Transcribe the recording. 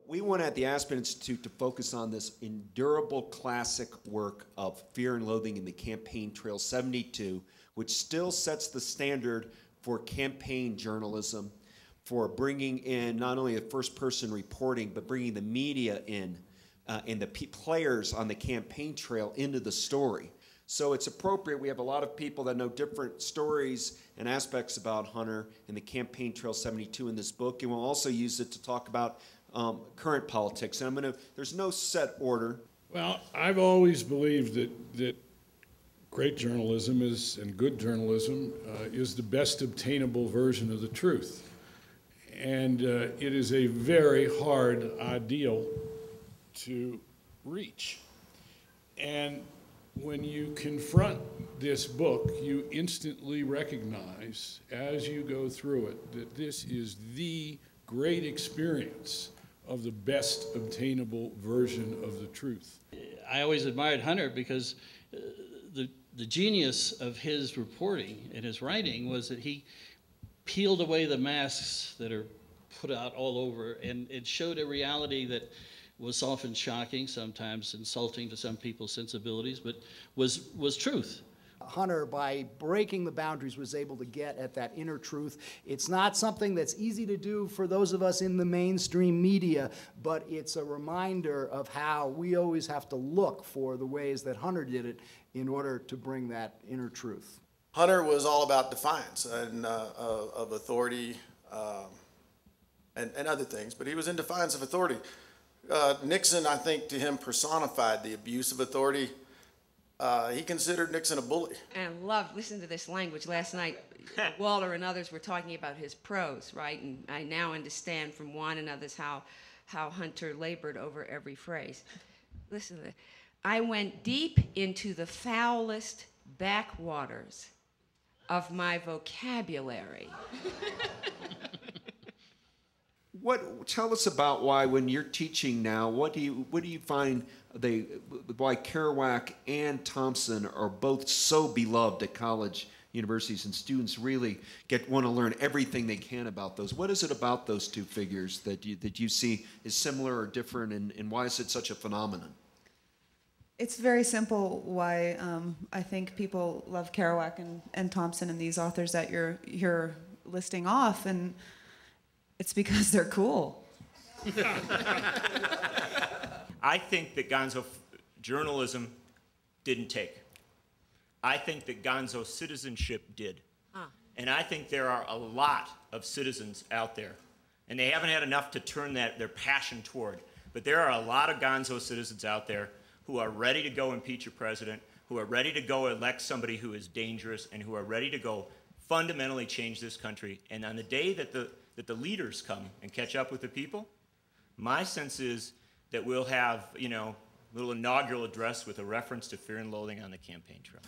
We want at the Aspen Institute to focus on this endurable classic work of Fear and Loathing in the Campaign Trail 72, which still sets the standard for campaign journalism, for bringing in not only the first-person reporting, but bringing the media in and the players on the campaign trail into the story. So it's appropriate. We have a lot of people that know different stories and aspects about Hunter and the Campaign Trail 72 in this book, and we'll also use it to talk about current politics. And there's no set order. Well, I've always believed that great journalism and good journalism is the best obtainable version of the truth. And it is a very hard ideal to reach. And when you confront this book, you instantly recognize as you go through it that this is the great experience of the best obtainable version of the truth. I always admired Hunter because the genius of his reporting and his writing was that he peeled away the masks that are put out all over, and it showed a reality that was often shocking, sometimes insulting to some people's sensibilities, but was truth. Hunter, by breaking the boundaries, was able to get at that inner truth. It's not something that's easy to do for those of us in the mainstream media, but it's a reminder of how we always have to look for the ways that Hunter did it in order to bring that inner truth. Hunter was all about defiance and of authority and other things, but he was in defiance of authority. Nixon, I think, to him personified the abuse of authority. He considered Nixon a bully. And listen to this language. Last night, Walter and others were talking about his prose, right? And I now understand from one and others how Hunter labored over every phrase. Listen to this. I went deep into the foulest backwaters of my vocabulary. Tell us about why, when you're teaching now, what do you find why Kerouac and Thompson are both so beloved at college, universities, and students really want to learn everything they can about those? What is it about those two figures that you see is similar or different, and why is it such a phenomenon? It's very simple why I think people love Kerouac and Thompson and these authors that you're listing off, and it's because they're cool. I think that gonzo journalism didn't take. I think that gonzo citizenship did. And I think there are a lot of citizens out there, and they haven't had enough to turn their passion toward. But there are a lot of gonzo citizens out there who are ready to go impeach a president, who are ready to go elect somebody who is dangerous, and who are ready to go fundamentally change this country. And on the day that the leaders come and catch up with the people, my sense is that we'll have, a little inaugural address with a reference to Fear and Loathing on the Campaign Trail.